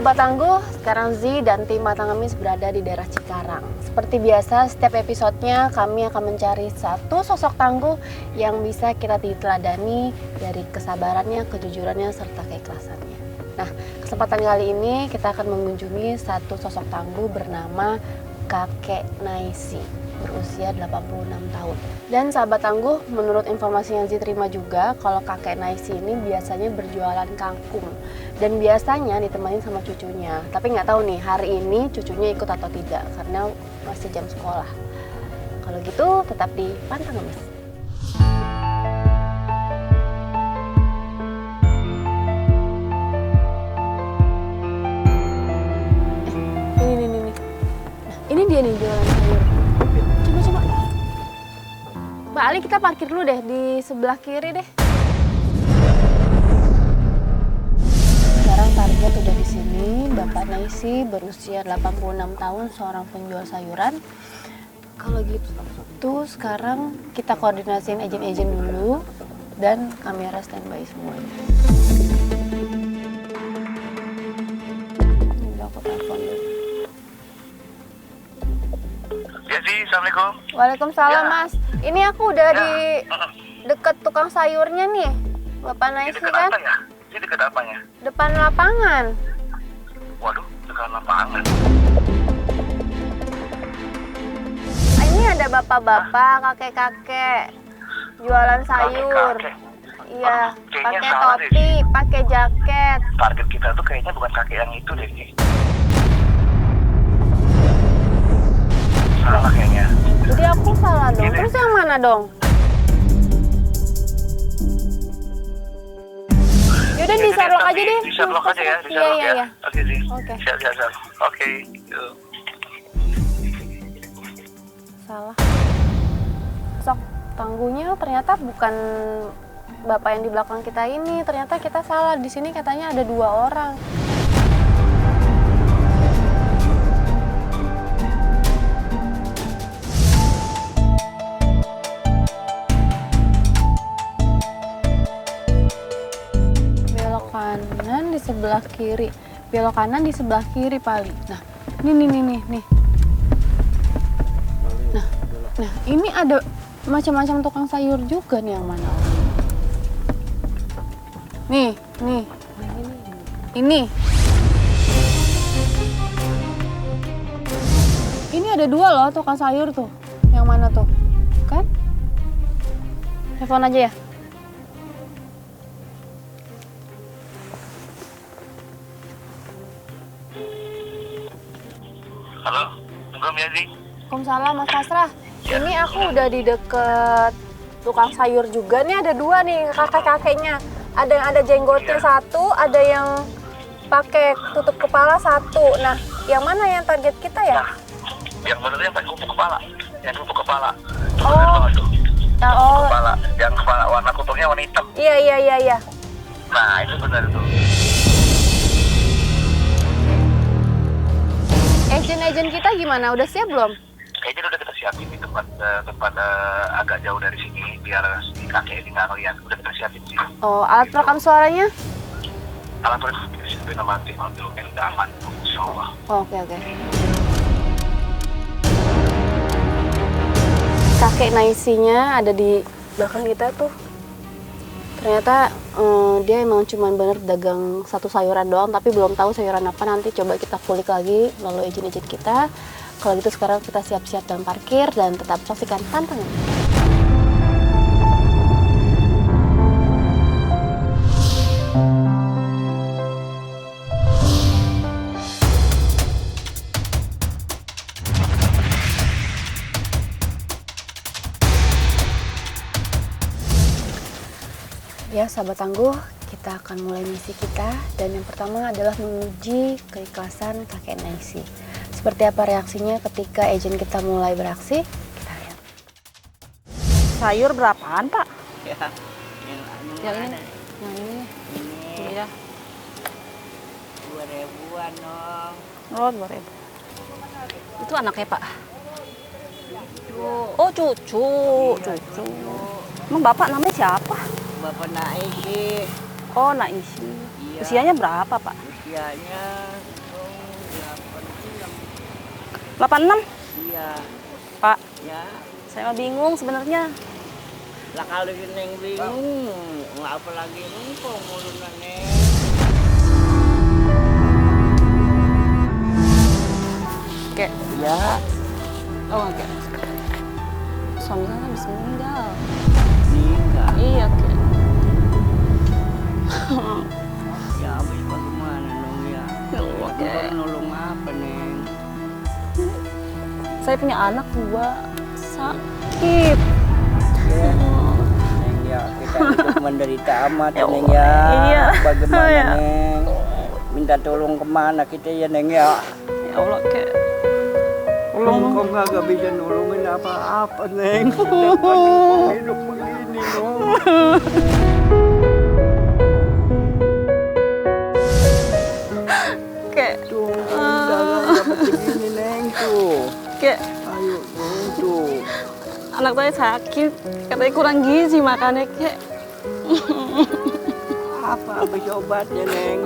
sahabat tangguh, sekarang Z dan tim Batang Ngemis berada di daerah Cikarang. Seperti biasa, setiap episodenya kami akan mencari satu sosok tangguh yang bisa kita diteladani dari kesabarannya, kejujurannya, serta keikhlasannya. Nah, kesempatan kali ini kita akan mengunjungi satu sosok tangguh bernama Kakek Naisi, berusia 86 tahun. Dan sahabat tangguh, menurut informasi yang diterima juga, kalau Kakek Naisi ini biasanya berjualan kangkung. Dan biasanya ditemani sama cucunya. Tapi nggak tahu nih, hari ini cucunya ikut atau tidak, karena masih jam sekolah. Kalau gitu, tetap di Pantang Ngemis. Ini dia nih jualan sayur. Coba. Mbak Ali, kita parkir dulu deh di sebelah kiri deh. Sekarang target udah di sini. Bapak Naisi berusia 86 tahun, seorang penjual sayuran. Kalau gitu sekarang kita koordinasiin agen-agen dulu dan kamera standby semuanya. Ini aku telepon dulu. Ya sih, Assalamualaikum. Waalaikumsalam, Ya. Mas. Ini aku udah di deket tukang sayurnya nih, Bapak Naisi Dekat kan? apa ya? Ini dekat apanya? Depan lapangan. Waduh, dekat lapangan. Ini ada bapak-bapak, kakek-kakek, jualan sayur. Kakek. Iya, Aduh, kayaknya pakai salah deh. topi, pakai jaket. Target kita tuh kayaknya bukan kakek yang itu deh, Ci. Salah kayaknya. Jadi aku salah dong. Gini. Terus yang mana dong? Yaudah di Sherlock aja deh. Di Sherlock aja ya, di Sherlock ya. Iya. Oke sih. Oke. Siap. Oke. Yuk. Salah. Sok tangguhnya ternyata bukan bapak yang di belakang kita ini. Ternyata kita salah. Di sini katanya ada 2 orang. Belok kanan di sebelah kiri. Belok kanan di sebelah kiri paling. Nah, nih. Nah, ini ada macam-macam tukang sayur juga nih, yang mana? Nih. Ini. Ini ada 2 loh tukang sayur tuh. Yang mana tuh? Kan? Telepon aja ya. Halo, Assalamualaikum ya, Ci. Waalaikumsalam, Mas Pasrah. Ini aku udah di deket tukang sayur juga. Nih ada 2 nih kakek-kakeknya. Ada yang ada jenggotnya 1, ada yang pakai tutup kepala 1. Nah, yang mana yang target kita ya? Nah, yang bener yang pakai kupu kepala. Yang kupu kepala. Tuh, Oh. bener banget tuh. Oh, Kepala. Yang kepala warna kutubnya warna hitam. iya. Nah, itu benar tuh. Agen-agen kita gimana? Udah siap belum? Kayaknya udah kita siapin di tempat agak jauh dari sini biar si kakek ini nggak ngeliat. Udah kita siapin sih. Oh, alat perekam suaranya? Alat tulis kita siapin sama tim untuk yang udah aman. Insyaallah. Oh, oke. Kakek Naisinya ada di belakang kita tuh. Ternyata dia emang cuma bener dagang satu sayuran doang, tapi belum tahu sayuran apa. Nanti coba kita kulik lagi lalu agen-agen kita. Kalau gitu sekarang kita siap-siap dan parkir dan tetap saksikan Pantang Ngemis. Ya, sahabat tangguh, kita akan mulai misi kita. Dan yang pertama adalah menguji keikhlasan Kakek Naisi. Seperti apa reaksinya ketika agen kita mulai beraksi? Kita lihat. Sayur berapaan, Pak? Ya, Yang ini. Yang ini. ini Iya. 2.000-an dong. Oh, 2.000. Itu anaknya, Pak? Oh, cucu. Cucu. Emang Bapak namanya siapa? Bapak Naiki. Oh, Naisi. Iya. Usianya berapa, Pak? Usia usianya 86. 86? Iya. Pak, Ya. saya mah bingung sebenarnya. Lah kalau Neng bingung, nggak apa lagi engkau mulutnya Neng. Kek, Ya. oh kek. Suami saya habis meninggal. Enggak. Iya, kek. Ya habis bagaimana Neng ya? Ya Allah, kek. Nolong apa Neng? Saya punya anak 2, sakit. Ya. Neng ya, kita hidup menderita amat Ya Neng Allah, ya. iya. Bagaimana Ya. Neng? Minta tolong kemana kita ya Neng ya? Ya Allah, kek. Engkau nggak bisa nolongin apa-apa Neng. Engkau hidup begini Nong. Kek, Tuh, jangan dapat begini Neng tuh. kek. Ayo Neng tuh. Anak saya sakit. Katanya kurang gizi makannya, kek. Apa habis obatnya Neng?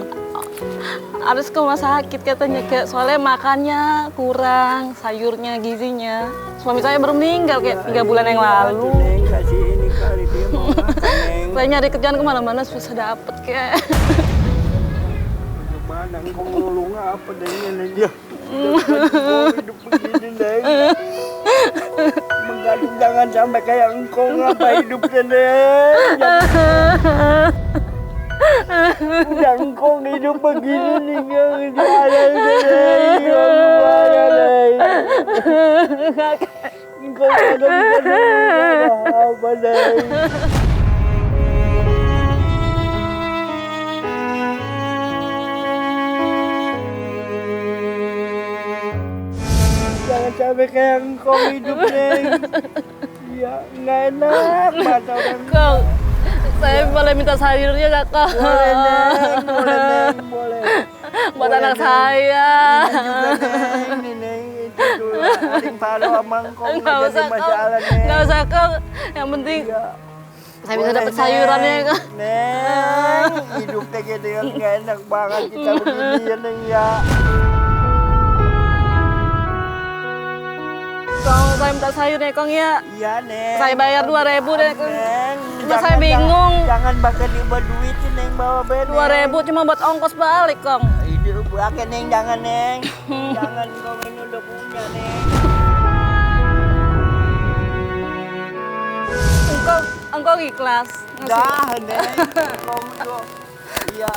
Harus ke rumah sakit katanya, kek. Soalnya makannya kurang, sayurnya, gizinya. Suami saya baru meninggal, kek, 3 bulan yang lalu. Neng kasih ini kali dia mau makan Neng. Saya nyari kerjaan kemana-mana susah dapet, kek. Bagaimana engkau nolong apa Neng ya? Engkau hidup begini Neng. Mengadu jangan sampai kayak engkau ngapa hidupnya Neng. Udah engkau hidup begini nih yang ada Neng. Engkau kagak bisa nolong apa Neng. Jangan sampai kayak engkau hidup Neng. Ya nggak enak mata orang. Kong, saya boleh minta sayurnya gak, Kong? Boleh Neng, boleh Neng, boleh. Buat Boleh, anak Neng. saya. Ini juga Neng, ini Neng, itu dulu. Aling paro sama engkau Nggak nggak usah, jadi Kong. masalah Neng. Nggak usah, Kong. Yang penting Iya. saya bisa Boleh, dapat sayurannya, Neng. Kong. Neng, hidupnya gitu ya nggak enak banget kita begini ya Neng ya. Kong, saya minta sayurnya, Kong, ya. Iya Neng. Saya bayar 2.000 deh, Kong. Neng. Cuma saya bingung. Jangan bakal dibuat duit sih Neng bawa Neng. 2.000 cuma buat ongkos balik, Kong. Itu buake Neng, jangan Neng. Jangan kau ini udah punya Neng. Engkau ikhlas. ngasih- Dah Neng. Kau itu. Iya.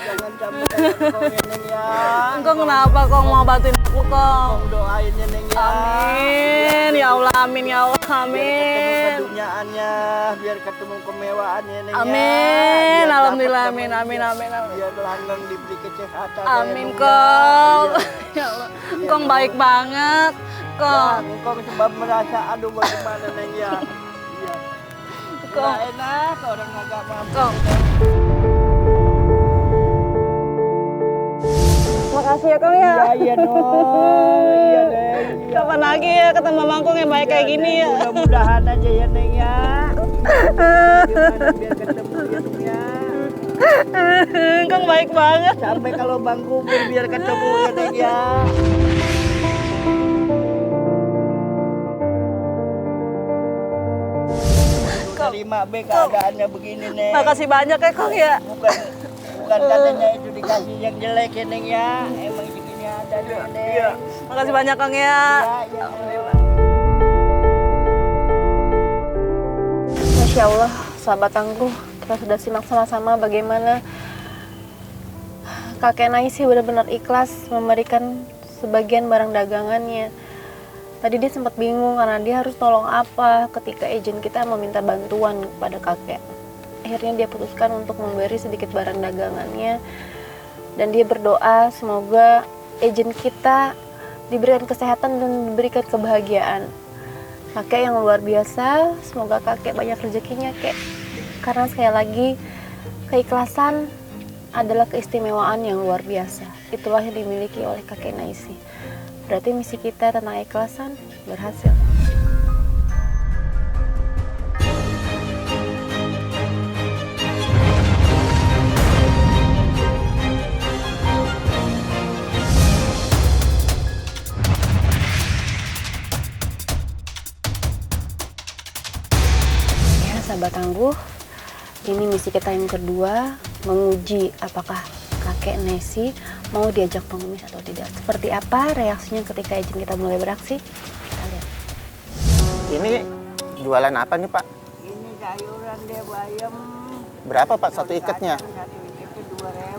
Jangan sampai kayak kau ya Neng ya. Engkau kenapa, Kong, mau bantuin aku, Kong? Kau doain ya Neng ya. Amin, ya Allah, amin, ya Allah, Biar ketemu amin. keduniaannya, biar ketemu kemewahannya Neng ya. Amin, Biar alhamdulillah, dapat amin, teman amin, dia. amin, amin. Biar langgang diberi kesehatan. ya, Amin, Neng ya. Kong. Iya. Ya Allah, Kong baik banget, Kong. Ya, engkau sebab merasa aduh bagaimana Neng ya. Iya. Kong. Nggak enak orang agak mampu. Kong. Makasih ya, Kong, ya. Iya iya Nong. Iya Neng. Iya. Kapan lagi ya ketemu Mangkong yang baik kayak gini ya? Mudah-mudahan aja ya Neng ya. Gimana biar ketemu ya Neng ya. Kong baik banget. Sampai kalau Bang Kubur biar ketemu ya Neng ya. Terima be keadaannya begini Neng. Makasih banyak ya, Kong, ya. Bukan katanya itu dikasih yang jelek ya Neng ya. Emang begini ada Neng. Iya. Makasih banyak, Kong, ya. Ya, Masya Allah, sahabat tangguh, kita sudah simak sama-sama bagaimana kakek Naisi benar-benar ikhlas memberikan sebagian barang dagangannya. Tadi dia sempat bingung karena dia harus tolong apa ketika agent kita meminta bantuan kepada kakek. Akhirnya dia putuskan untuk memberi sedikit barang dagangannya dan dia berdoa semoga agent kita diberikan kesehatan dan diberikan kebahagiaan. Kakek yang luar biasa, semoga kakek banyak rezekinya, kek. Karena sekali lagi, keikhlasan adalah keistimewaan yang luar biasa. Itulah yang dimiliki oleh kakek Naisi. Berarti misi kita tentang keikhlasan berhasil. sahabat tangguh, ini misi kita yang kedua, menguji apakah kakek Nesi mau diajak pengemis atau tidak. Seperti apa reaksinya ketika agent kita mulai beraksi? Kita lihat. Ini jualan apa nih Pak? Ini sayuran deh bayam. Berapa Pak satu ikatnya? Satu ikatnya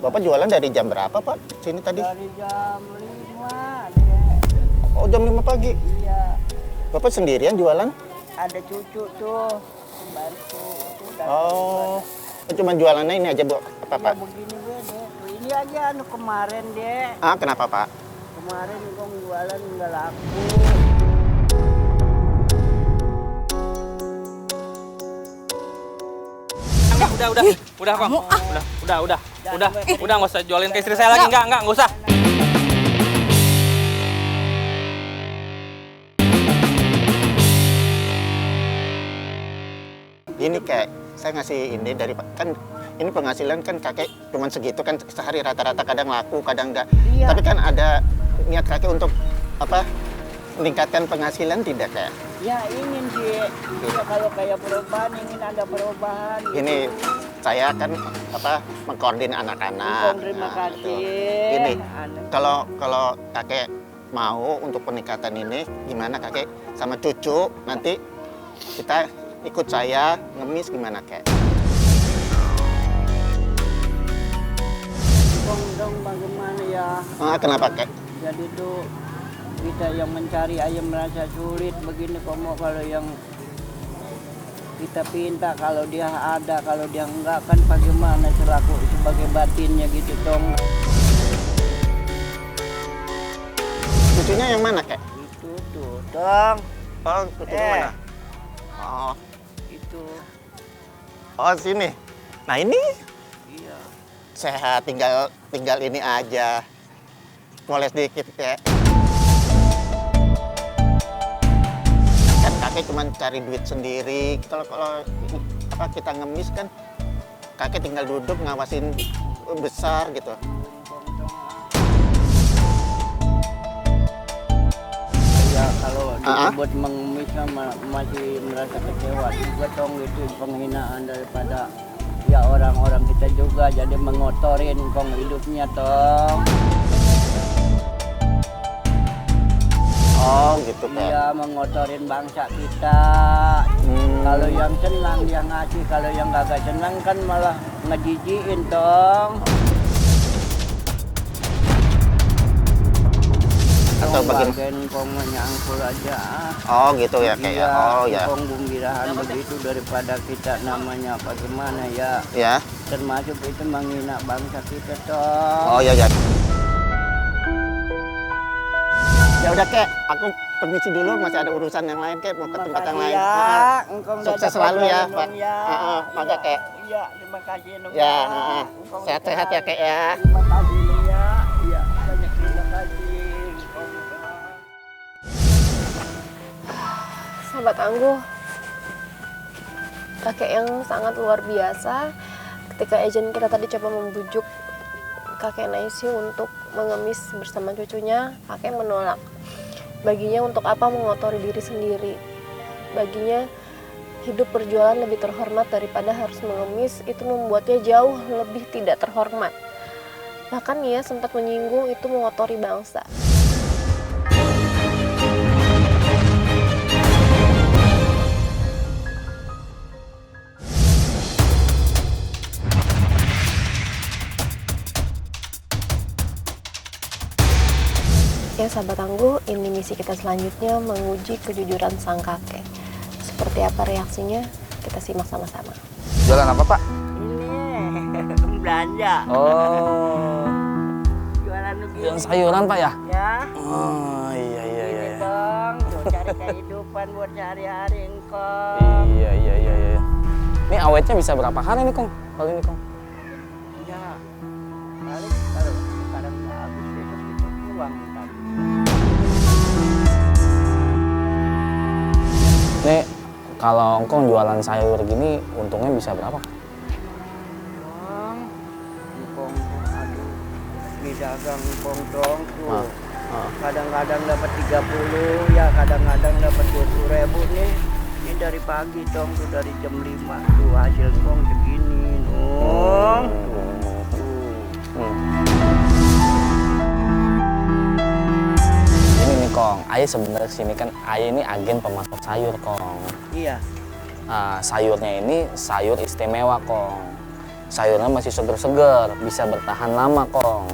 2.000. Bapak jualan dari jam berapa Pak? Sini tadi? Dari jam 5 deh. Oh jam 5 pagi. Iya. Bapak sendirian jualan? Ada cucu tuh bantu. Oh, cuma jualannya ini aja Bu? Apa Pak? Ya begini deh. Ini aja kemarin deh. Ah kenapa Pak? Kemarin kong jualan nggak laku. Udah kok. Udah nggak usah jualin ke istri saya lagi, nggak usah. Ini kayak saya ngasih ini dari kan ini penghasilan kan kakek cuma segitu kan sehari rata-rata kadang laku kadang enggak. Iya. Tapi kan ada niat kakek untuk apa meningkatkan penghasilan tidak kayak? Ya ingin sih. Ya, kalau kayak perubahan ingin ada perubahan. Ini saya kan apa mengkoordin anak-anak. Terima Nah, kasih. itu. Ini Anu. kalau kakek mau untuk peningkatan ini gimana kakek sama cucu nanti kita ikut saya ngemis gimana kek? Dong bagaimana ya? Ah, kenapa kek? Jadi tuh kita yang mencari ayam merasa sulit begini komo kalau yang kita pinta kalau dia ada kalau dia enggak kan bagaimana selaku sebagai batinnya gitu dong. Cucunya yang mana kek? Itu tuh dong. Oh, cucunya mana? Oh, Itu sini. Nah ini iya. sehat, tinggal ini aja. Moles dikit kek. Kan kakek cuma cari duit sendiri. Kalau apa kita ngemis kan kakek tinggal duduk ngawasin besar gitu. Ya kalau disebut mengemis masih merasa kecewa juga dong itu penghinaan daripada ya orang-orang kita juga jadi mengotorin kong hidupnya dong. Oh gitu kek. Iya mengotorin bangsa kita. Kalau yang senang dia ngasih, kalau yang kagak senang kan malah ngejijiin dong. Atau bagaimana? Bagian kong nyangkul aja. Oh gitu ya kayak Iya, oh ya. kong gembirahan begitu daripada kita namanya bagaimana ya. Ya. Termasuk itu menghina bangsa kita dong. Oh ya ya. Ya udah kek, aku permisi dulu masih ada urusan yang lain kek mau ke tempat yang lain. Ya, Ah, engkau sukses selalu ya, Pak. Ya, Mangga kek. Iya, terima kasih Nung. Ya, Engkau sehat-sehat ya kek ya. Terima kasih Nung ya. Iya, banyak terima kasih. Sahabat tangguh, kakek yang sangat luar biasa. Ketika agent kita tadi coba membujuk kakek Nesi untuk mengemis bersama cucunya, kakek menolak. Baginya untuk apa mengotori diri sendiri? Baginya hidup berjualan lebih terhormat daripada harus mengemis, itu membuatnya jauh lebih tidak terhormat. Bahkan ia sempat menyinggung itu mengotori bangsa. Ya sahabat tangguh, ini misi kita selanjutnya menguji kejujuran sang kakek. Seperti apa reaksinya? Kita simak sama-sama. Jualan apa Pak? Ini belanja. Oh, Jualan begini. jualan sayuran Pak ya? Ya. Oh iya Ini dong, tuh cari kehidupan buat sehari-hari engkong. Iya. Ini awetnya bisa berapa hari nih Kong? Kalau ini Kong? Ya, paling kalau sekarang habis itu uang tadi. Nih kalau Engkong jualan sayur gini untungnya bisa berapa? Uang, engkong, aduh, di dagang engkong dong tuh. Kadang-kadang dapat 30, ya kadang-kadang dapat 20.000 nih. Ini dari pagi dong, tuh dari jam 5 tuh hasil kong segini dong. Ini nih Kong, Ayah sebenarnya sini kan Ayah ini agen pemasok sayur Kong. Iya. Sayurnya ini sayur istimewa Kong. Sayurnya masih seger-seger, bisa bertahan lama Kong.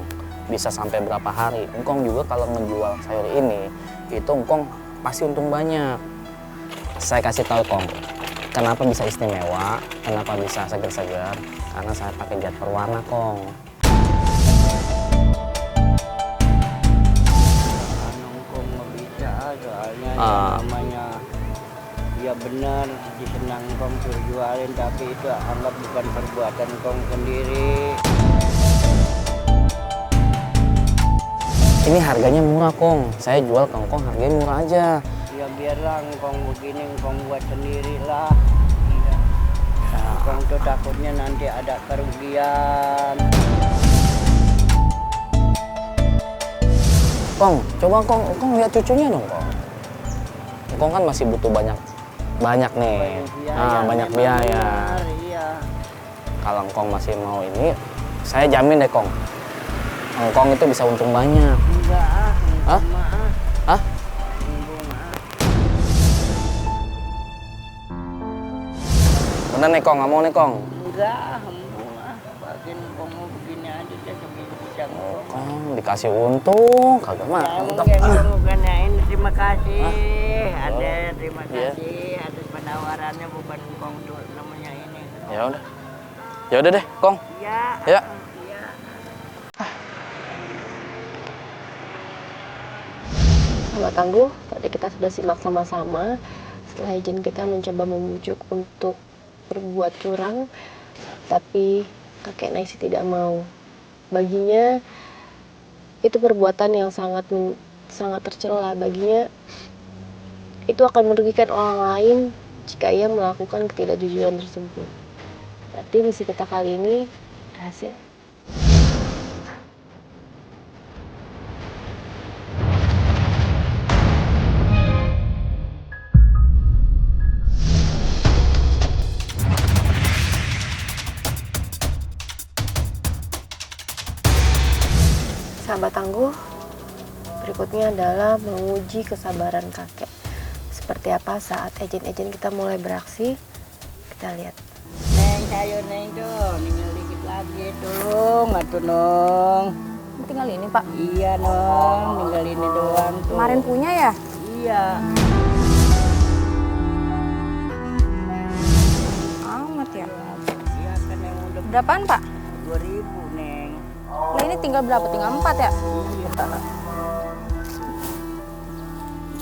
Bisa sampai berapa hari. Engkong juga kalau ngejual sayur ini, itu engkong pasti untung banyak. Saya kasih tahu Kong, kenapa bisa istimewa, kenapa bisa seger-seger, karena saya pakai zat perwarna Kong. Kong nggak bisa, soalnya yang namanya ya benar disenang kong suruh jualin, tapi itu anggap bukan perbuatan kong sendiri. Ini harganya murah Kong, saya jual ke engkong harganya murah aja. Ya biarlah kong begini kong buat sendiri lah. Kong tuh takutnya nanti ada kerugian. Kong, coba Kong lihat cucunya dong Kong. Kong kan masih butuh banyak nih, banyak biaya. Benar, iya. Kalau Kong masih mau ini, saya jamin deh Kong, Kong itu bisa untung banyak. Enggak, Hah? maaf. Hah? Bener nih Kong, nggak mau nih Kong. Enggak, maaf. Bagian kong mau begini aja deh sebelum bisa ngomong. Kong dikasih untung, kagak mah. Ya Mantap. mungkin bukannya ini terima kasih. Ada terima Iya. kasih atas penawarannya, bukan kong tuh namanya ini. Ya udah deh Kong. Iya. Ya. Iya. Sahabat Tangguh, tadi kita sudah simak sama-sama. Setelah izin kita mencoba membujuk untuk berbuat curang, tapi kakek Naisi tidak mau. Baginya itu perbuatan yang sangat tercela. Baginya itu akan merugikan orang lain jika ia melakukan ketidakjujuran tersebut. Berarti misi kita kali ini berhasil. Sahabat Tangguh, berikutnya adalah menguji kesabaran kakek. Seperti apa saat ejen-ejen kita mulai beraksi? Kita lihat. Neng, sayur neng tuh, tinggal dikit lagi tuh, ngatuh nong. Tinggal ini Pak. Iya nong, tinggal ini doang tuh. Kemarin punya ya? Iya. Amat ya. Iya kan yang udah Berapaan Pak? 2.000 neng. Lah ini tinggal berapa? Tinggal 4 ya? Iya.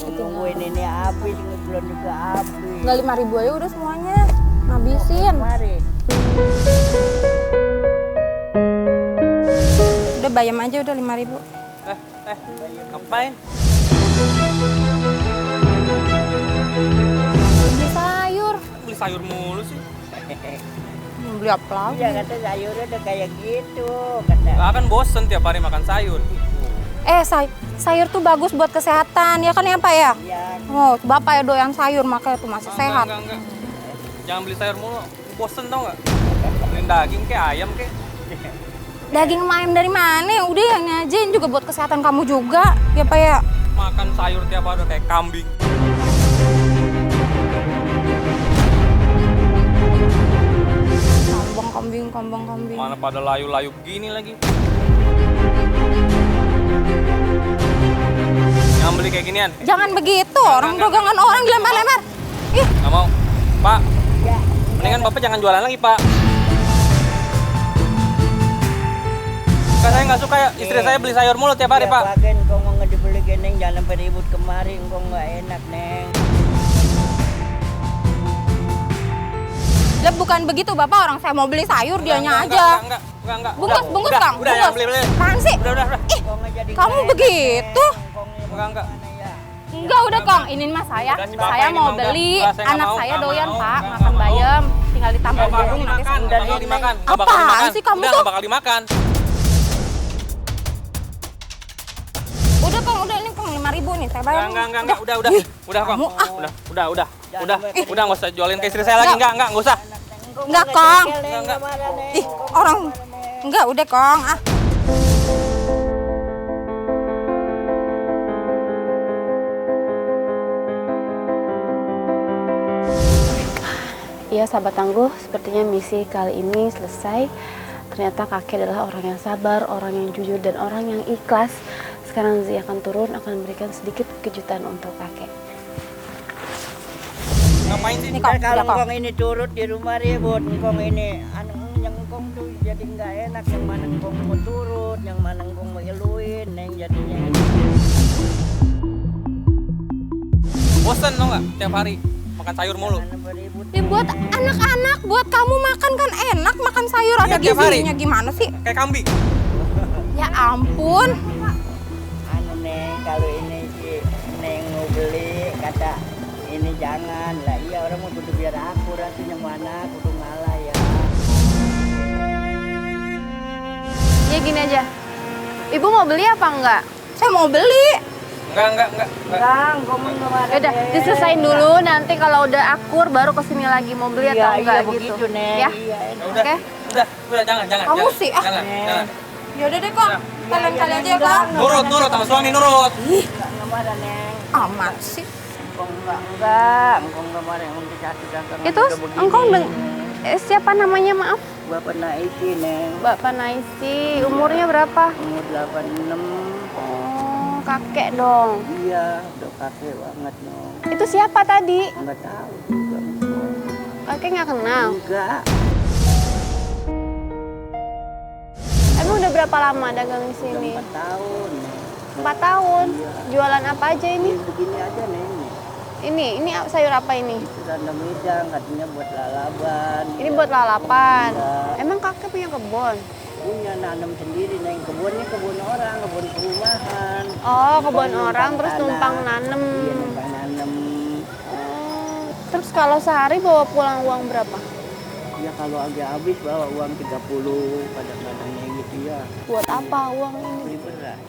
Tungguin ini habis, belum juga habis. Tinggal 5.000 aja udah semuanya. Ngabisin. Mari. Udah bayam aja udah 5.000. Ngapain? Beli sayur. Beli sayur mulu sih. Beli apa lagi? Iya kata sayurnya udah kayak gitu. Kata. Lah kan bosen tiap hari makan sayur. Sayur tuh bagus buat kesehatan, ya kan ya Pak ya? Iya. Oh, Bapak ya doyan sayur, makanya tuh masih sehat. Enggak. Jangan beli sayur mulu. Bosen tau nggak? Beliin daging kayak ayam kayak. Daging sama ayam dari mana? Udah yang ajain juga buat kesehatan kamu juga, ya Pak ya? Makan sayur tiap hari kayak kambing. Kambing. Mana pada layu-layu begini lagi. Jangan beli kayak ginian. Jangan begitu, orang dagangan orang dilempar-lempar. Ih, Nggak mau. Pak, Ya. mendingan Bapak jangan jualan lagi, Pak. Kan saya nggak suka ya, istri saya beli sayur mulu tiap hari, Ya, Pak. Bagian kau mau ngedibeli neng, jangan sampai ribut kemari, kau nggak enak neng. lah bukan begitu Bapak, orang saya mau beli sayur dianya aja. Enggak. Bungkus, Udah, Kang. Udah, jangan beli. Apaan sih? Udah. Ih, Kau nggak jadi kamu nggak enak, begitu? Neng. Kau yang Enggak. gimana ya? Enggak, udah Kang. Ini mah saya. Udah, si Bapak Saya ini mau mah udah. beli. Udah, saya nggak Anak mau, saya nggak doyan, mau, Pak. nggak Makan mau. bayam. Tinggal ditambah Nggak bakal jagung nanti dimakan, udah nggak bakal ini. dimakan. Nggak bakal Apaan dimakan. sih kamu Udah, tuh? nggak bakal dimakan. Udah Kang, udah ini Kang 5.000 nih. saya bayar. Enggak, udah Kong. Udah nggak usah jualin ke istri saya lagi, nggak usah. Enggak, Kong. Enggak. Ih, orang enggak udah, Kong. Ah. Iya sahabat tangguh, sepertinya misi kali ini selesai. Ternyata kakek adalah orang yang sabar, orang yang jujur, dan orang yang ikhlas. Sekarang Zi akan turun, akan memberikan sedikit kejutan untuk kakek. Ngapain sih? Nih, Kong, Kalau udah, Kong. engkong ini turut di rumah ribut, engkong ini yang engkong tuh jadi nggak enak, yang mana engkong mau turut, yang mana engkong mau iluin, yang jadinya Bosen tau nggak? Tiap hari makan sayur mulu. beribut. Ya buat anak-anak, buat kamu makan kan enak, makan sayur ada Iya, tiap hari. gizinya. Gimana sih? Kayak kambing. Ya ampun. Neng, kalau ini si Neng mau beli, kata ini jangan lah. Iya, orang mau kudu biar akurat, yang mana kudu ngalah ya. Ya gini aja, Ibu mau beli apa enggak? Saya mau beli. Enggak. Engkong mau kemana? Yaudah, diselesain dulu, nanti kalau udah akur baru kesini lagi mau beli atau enggak gitu. begitu, Neng. Ya, Iya, enak. oke? Udah jangan. Kamu jangan. sih, ah. Jangan. Ya udah deh, Kong. Kalian kali aja ya, Kong. Nurut sama suami nurut. Enggak marah, Neng. Amat sih. Engkong enggak marah yang untuk satu dagangan. Itu udah begini. engkong siapa namanya, maaf? Bapak Naiki, Neng. Bapak Naisi, umurnya berapa? Umur 86. Oh, kakek dong. Iya, udah kakek banget, Nong. Itu siapa tadi? Enggak tahu juga. Kakek nggak kenal. Enggak. Emang udah berapa lama dagang di sini? 4 tahun. 4 tahun. Jualan apa aja ini? Begini aja, Neng. Ini sayur apa ini? Itu tanda midang, katanya buat lalaban. Ini buat lalapan. Iya. Emang kakek punya kebun? Punya nanam sendiri, Neng. Kebunnya kebun orang, kebun perumahan. Oh, kebun Numpang orang terus tanah. numpang nanem. Iya, numpang nanem. Oh. Terus kalau sehari bawa pulang uang berapa? Ya kalau agak habis bawa uang 30 kadang-kadangnya gitu ya. Buat apa uang ini? Beli beras.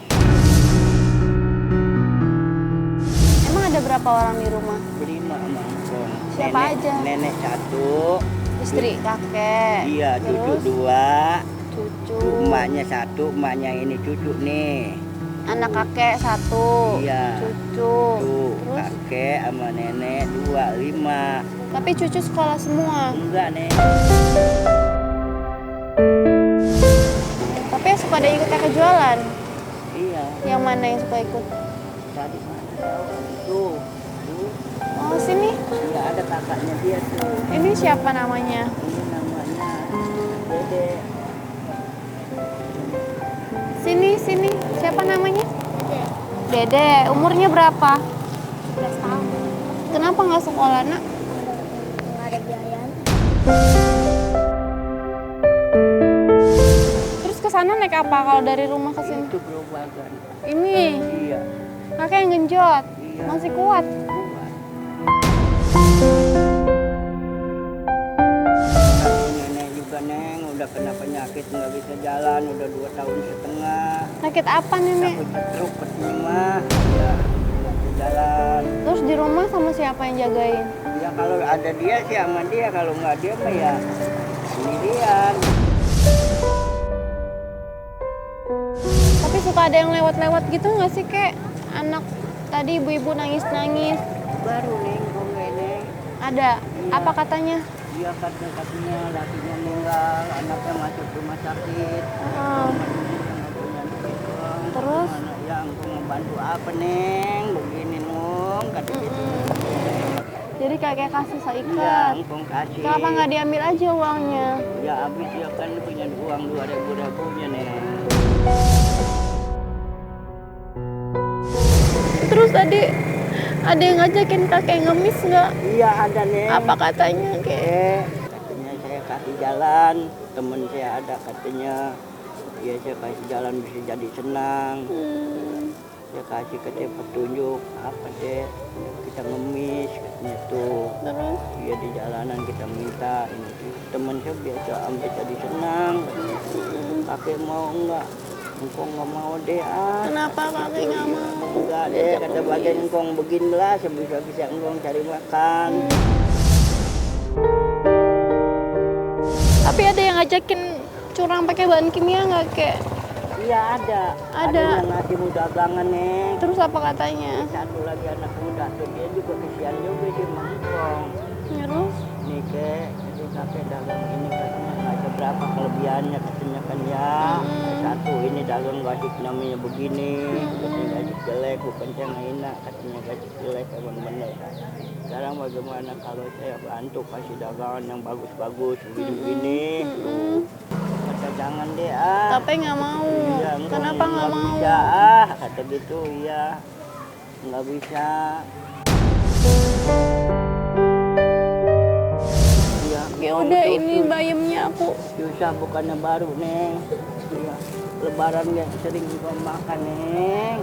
Emang ada berapa orang di rumah? Berlima sama engkong. Siapa aja? Nenek 1. Istri, kakek. Iya, cucu Terus 2. cucu. Emaknya 1, emaknya ini cucu nih. Anak kakek 1. Iya. Cucu. Tuh, Terus kakek sama nenek 2, 5. tapi cucu sekolah semua. Enggak, Nek. Tapi suka ada ikut kakek jualan. Iya. Yang mana yang suka ikut? Tadi mana tahu? Tuh. Tuh. Oh, sini. Iya, ada kakaknya dia tuh. Ini siapa namanya? Ini namanya Dede. Sini. Siapa namanya? Dede. Umurnya berapa? 11 tahun. Kenapa nggak sekolah, Nak? Nggak ada biaya. Terus ke sana naik apa kalau dari rumah ke sini? Itu gerobak. Ini. Iya. Kakek yang genjot. Iya. Masih kuat. Nenek juga, Neng, udah kena penyakit nggak bisa jalan, udah 2 tahun setengah. Sakit apa, Nenek? Sakit stroke katanya mah. Ya, nggak bisa jalan. Terus di rumah sama siapa yang jagain? Ya kalau ada dia sih sama dia, kalau nggak dia mah ya sendirian. Tapi suka ada yang lewat-lewat gitu nggak sih, Kek? Anak tadi ibu-ibu nangis-nangis. Baru, Neng, kok nggak, Neng? Ada. Iya. Apa katanya? Dia katanya lakinya meninggal, anaknya masuk rumah sakit. Oh. Terus? Mana ya, engkau ngebantu apa, Neng? Begini, Nong, kata gitu. Jadi kakek kasih Iya, seikat. engkau kasih. Kenapa nggak diambil aja uangnya? Ya habis ya kan punya uang 2.000-nya, Neng. Terus tadi ada yang ngajakin kakek ngemis nggak? Iya ada, Neng. Apa katanya, Kek? Katanya saya kasih jalan, temen saya ada katanya. Ya saya kasih jalan bisa jadi senang. Saya kasih katanya petunjuk apa deh, kita ngemis katanya tuh. Terus? Iya di jalanan kita minta ini temen saya biasa sampai jadi senang. Kakek mau enggak? Engkong nggak mau deh ah. Kenapa kakek nggak mau? Enggak deh, kata bagian engkong beginilah sebisa-bisa engkong cari makan. Tapi ada yang ngajakin curang pakai bahan kimia nggak kek? Iya ada. Ada. Yang ngasih dagangan nih. Terus apa katanya? Satu lagi anak muda tuh dia juga kesian juga dia mangkong. Terus? Nih kek, jadi kakek dagang ini katanya nggak ada berapa kelebihannya katanya kan ya. Satu ini dagang gaji namanya begini, katanya gaji jelek bukan yang enak, katanya gaji jelek emang bener. Sekarang bagaimana kalau saya bantu kasih dagangan yang bagus-bagus begini-begini. Kata jangan deh ah. Tapi nggak mau. Iya, Kenapa nggak mau? Bisa ah, kata gitu iya. Nggak bisa. Ya udah ini bayamnya aku. Susah bukannya baru neng. Iya. Lebaran yang sering juga makan neng.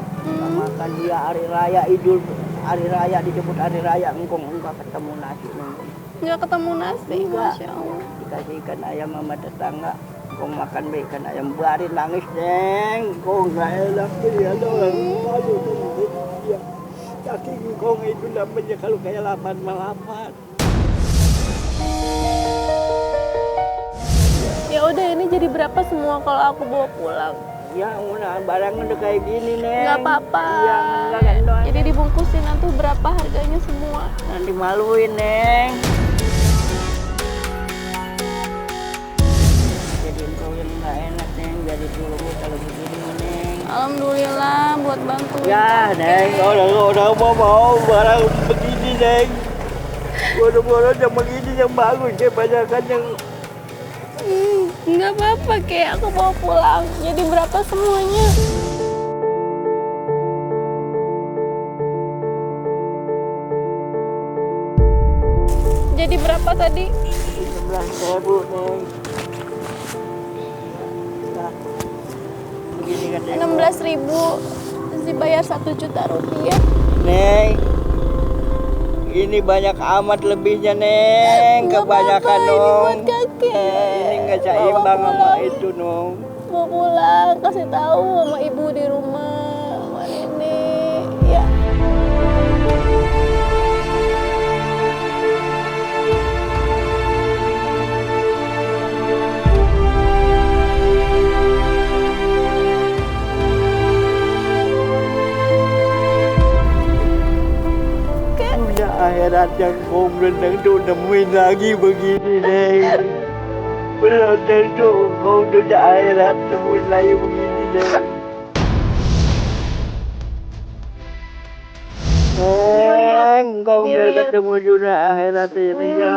Makan dia hari raya Idul, hari raya disebut hari raya engkong enggak ketemu nasi neng. Nggak ketemu nasi, Masya Allah. Dikasih ikan ayam sama tetangga. Engkong makan ikan ayam barin nangis neng. Engkong nggak enak dia doang. Malu dia. Kaki engkong itu namanya kalau kayak lapan malapan. Ya udah ini jadi berapa semua kalau aku bawa pulang? Ya udah barang udah kayak gini neng. Nggak apa-apa. Iya enggak doang. Jadi dibungkusin nanti berapa harganya semua? Nanti maluin neng. Jadi engkau yang nggak enak neng. Jadi dulu kalau begini neng. Alhamdulillah buat bantuin. Ya neng, udah mau barang begini neng. Bodoh-bodoh yang begini yang bagus ya banyak yang. Nggak apa-apa kayak aku bawa pulang. Jadi berapa semuanya? Jadi berapa tadi? 11.000 neng. Nah, begini kan neng. 16.000. Dibayar 1 juta rupiah. Neng, ini banyak amat lebihnya neng, Nggak kebanyakan apa-apa, ini nong. buat kakek. Ini nggak seimbang sama itu nong. Bawa pulang, kasih tahu sama ibu di rumah, sama nenek. Ya. Dunia akhirat yang kau belum tentu nemuin lagi begini neng. Belum tentu kau dunia akhirat nemuin lagi begini neng. Neng, kau udah ketemu dunia akhirat ini ya.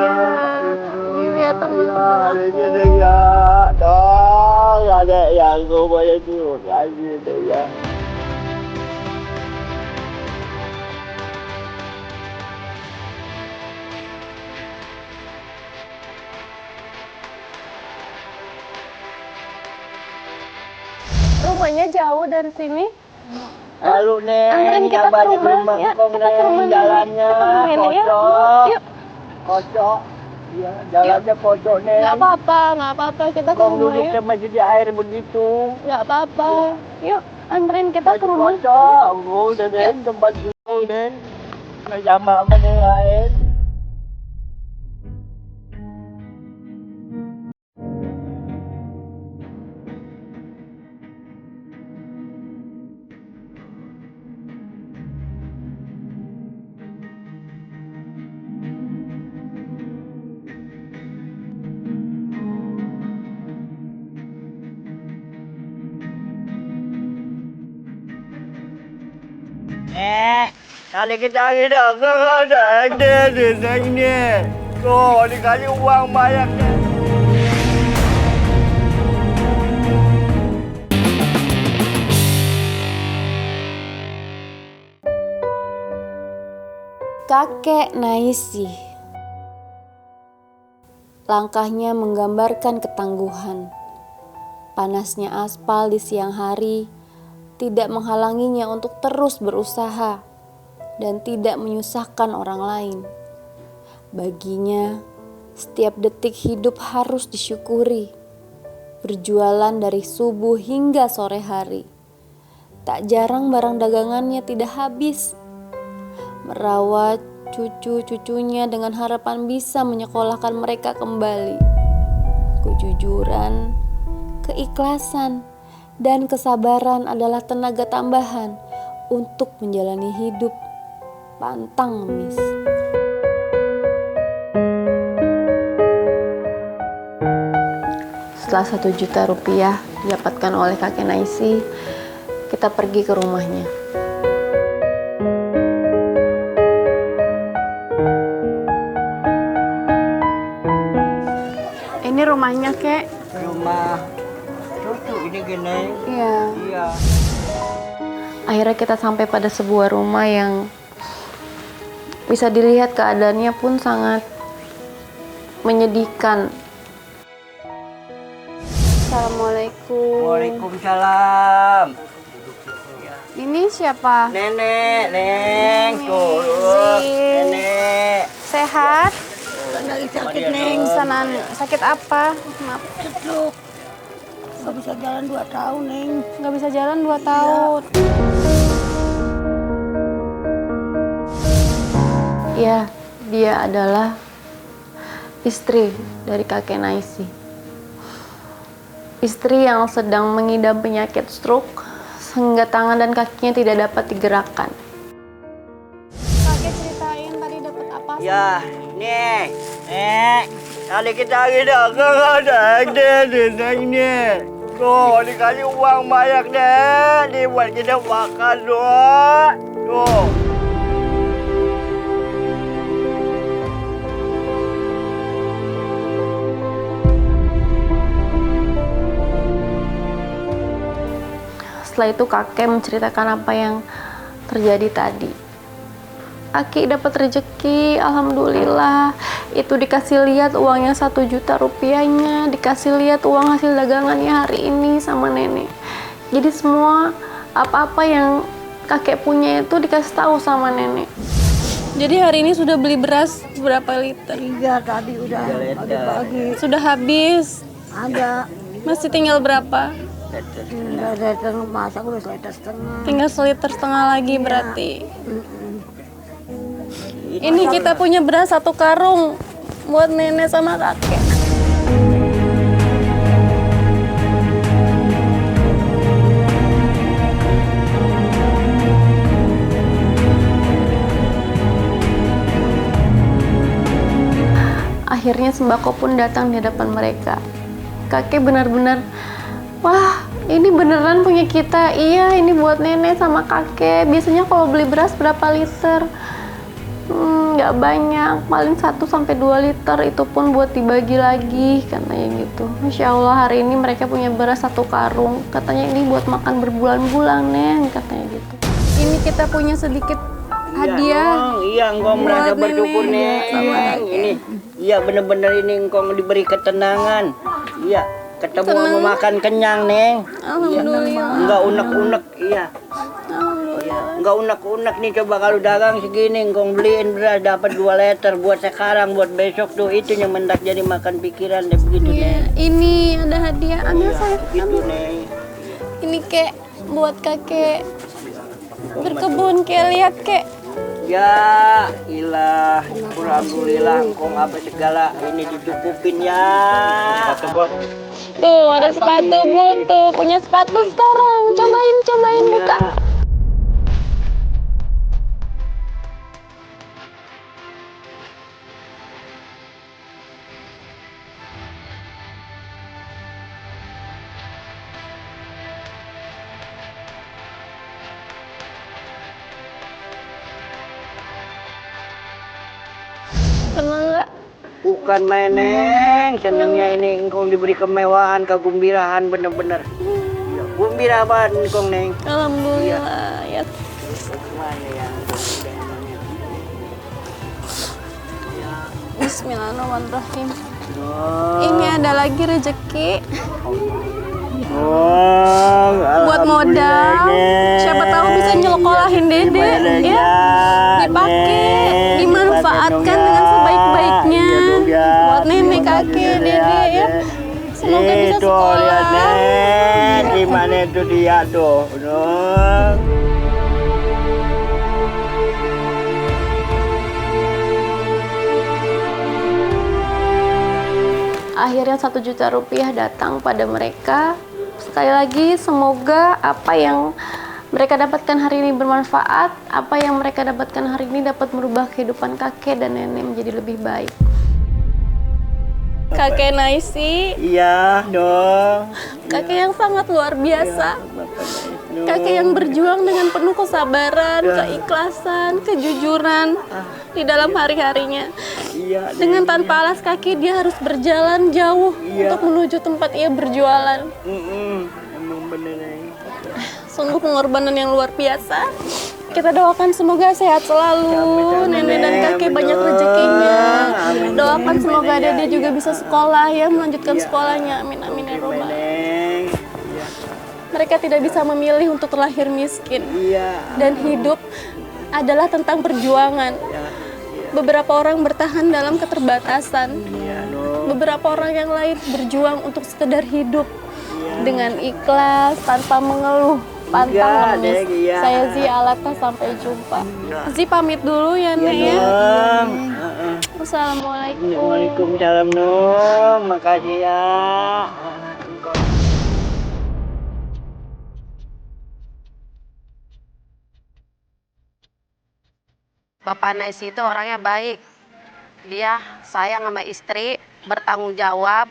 Ya teman-teman. Ya, dong, ada yang kau banyak turun lagi ya. Rumahnya jauh dari sini. Halo Anterin neng, kita ke balik rumah, ya. kong Kita ke rumah neng, dulu. jalannya Nenek ya. kocok, Yuk. kocok, ya jalannya kocok neng. Nggak apa-apa. Kita ke Kong rumah duduk ya. sama di air begitu. Nggak apa-apa. Yuk, anterin kita ke rumah. Kocok, udah neng, tempat dulu neng, nggak sama sama neng lain. Kali kita ada neng nih. Tuh, dikasih uang banyak nih. Kakek Naisi. Langkahnya menggambarkan ketangguhan. Panasnya aspal di siang hari tidak menghalanginya untuk terus berusaha dan tidak menyusahkan orang lain. Baginya, setiap detik hidup harus disyukuri. berjualan dari subuh hingga sore hari. Tak jarang barang dagangannya tidak habis. Merawat cucu-cucunya dengan harapan bisa menyekolahkan mereka kembali. Kejujuran, keikhlasan, dan kesabaran adalah tenaga tambahan untuk menjalani hidup pantang ngemis. Setelah 1 juta rupiah didapatkan oleh kakek Naisi, kita pergi ke rumahnya. Ini rumahnya, Kek. Rumah cucu ini gini. Iya. Iya. Akhirnya kita sampai pada sebuah rumah yang bisa dilihat keadaannya pun sangat menyedihkan. Assalamualaikum. Waalaikumsalam. Ini siapa? Nenek, Neng. Tuh, Nenek. Sehat? Lagi sakit, Neng. Neng. Sanan sakit apa? Maaf. Stroke. Gak bisa jalan 2 tahun, Neng. Nggak bisa jalan 2 tahun. Ya, dia adalah istri dari kakek Naisi. Istri yang sedang mengidap penyakit stroke sehingga tangan dan kakinya tidak dapat digerakkan. Kakek ceritain tadi dapat apa? Ya, nih. Tadi kita lagi dagang ada Neng nih. Tuh, dikasih uang banyak deh. Dibuat kita makan doh. Tuh. Setelah itu kakek menceritakan apa yang terjadi tadi. Aki dapat rezeki, alhamdulillah. Itu dikasih lihat uangnya 1 juta rupiahnya, dikasih lihat uang hasil dagangannya hari ini sama nenek. Jadi semua apa-apa yang kakek punya itu dikasih tahu sama nenek. Jadi hari ini sudah beli beras berapa liter? 3 tadi udah pagi-pagi. Sudah habis. Ada. Masih tinggal berapa? Tinggal liter, masak udah 1,5 liter. Tinggal 1,5 liter lagi berarti. Ini kita punya beras 1 karung buat nenek sama kakek. Akhirnya sembako pun datang di hadapan mereka. Kakek benar-benar, wah ini beneran punya kita. Iya, ini buat nenek sama kakek. Biasanya kalau beli beras berapa liter? Nggak banyak, paling 1-2 liter, itu pun buat dibagi lagi, katanya gitu. Masya Allah, hari ini mereka punya beras 1 karung, katanya ini buat makan berbulan-bulan, Neng, katanya gitu. Ini kita punya sedikit hadiah. Iya, engkau merasa bersyukur, Neng. Ini, iya bener-bener ini engkau diberi ketenangan. Iya, ketemu mau makan kenyang, Neng. Alhamdulillah. Enggak unek-unek, iya. Enggak unek-unek nih, coba kalau dagang segini engkau beliin beras dapat 2 liter buat sekarang, buat besok tuh, itu yang mendak jadi makan pikiran deh begitu, Neng. Ini ada hadiah, ambil saya. Itu, Neng. Ini kek buat kakek berkebun, kek lihat kek. Ya, ilah, alhamdulillah engkau apa segala ini dicukupin ya. Tuh ada sepatu tuh, punya sepatu sekarang. Cobain buka. Seneng nggak? Bukan main, Neng. Senangnya ini engkau diberi kemewahan, kegembiraan bener-bener. Gembira banget engkau, Neng. Alhamdulillah ya. Mana yang Bismillahirrahmanirrahim. Ini ada lagi rezeki buat modal. Siapa tahu bisa nyelokolahin Dede ya. Dipakai, dimanfaatkan dengan sebaik-baiknya buat nenek kakek Dede ya. Semoga bisa tuh, lihat Neng. Gimana itu dia tuh. Nuh. Akhirnya 1 juta rupiah datang pada mereka. Sekali lagi, semoga apa yang mereka dapatkan hari ini bermanfaat, apa yang mereka dapatkan hari ini dapat merubah kehidupan kakek dan nenek menjadi lebih baik. Kakek Naisi, Iya dong. kakek yang sangat luar biasa. Bapak Naisno. Kakek yang berjuang dengan penuh kesabaran, keikhlasan, kejujuran di dalam hari-harinya. Iya. Dengan tanpa alas kaki dia harus berjalan jauh Iya. untuk menuju tempat ia berjualan. Emang bener Neng. Sungguh pengorbanan yang luar biasa. Kita doakan semoga sehat selalu, nenek dan kakek banyak rezekinya. Doakan semoga dia juga bisa sekolah ya, melanjutkan sekolahnya. Amin amin ya robbal. Neng. Mereka tidak bisa memilih untuk terlahir miskin. Iya. Dan hidup adalah tentang perjuangan. Beberapa orang bertahan dalam keterbatasan. Beberapa orang yang lain berjuang untuk sekedar hidup dengan ikhlas, tanpa mengeluh, pantang lemes. Saya Zi Alata, sampai jumpa. Zi pamit dulu ya Nek ya. Assalamualaikum. Waalaikumsalam Nuh. Makasih ya. Bapak Naisi itu orangnya baik. Dia sayang sama istri, bertanggung jawab,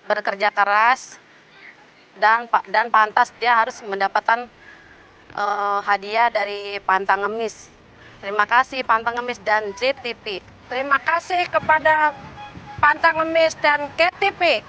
bekerja keras, dan pantas dia harus mendapatkan hadiah dari Pantang Ngemis. Terima kasih Pantang Ngemis dan ZTV. Terima kasih kepada Pantang Ngemis dan KTV.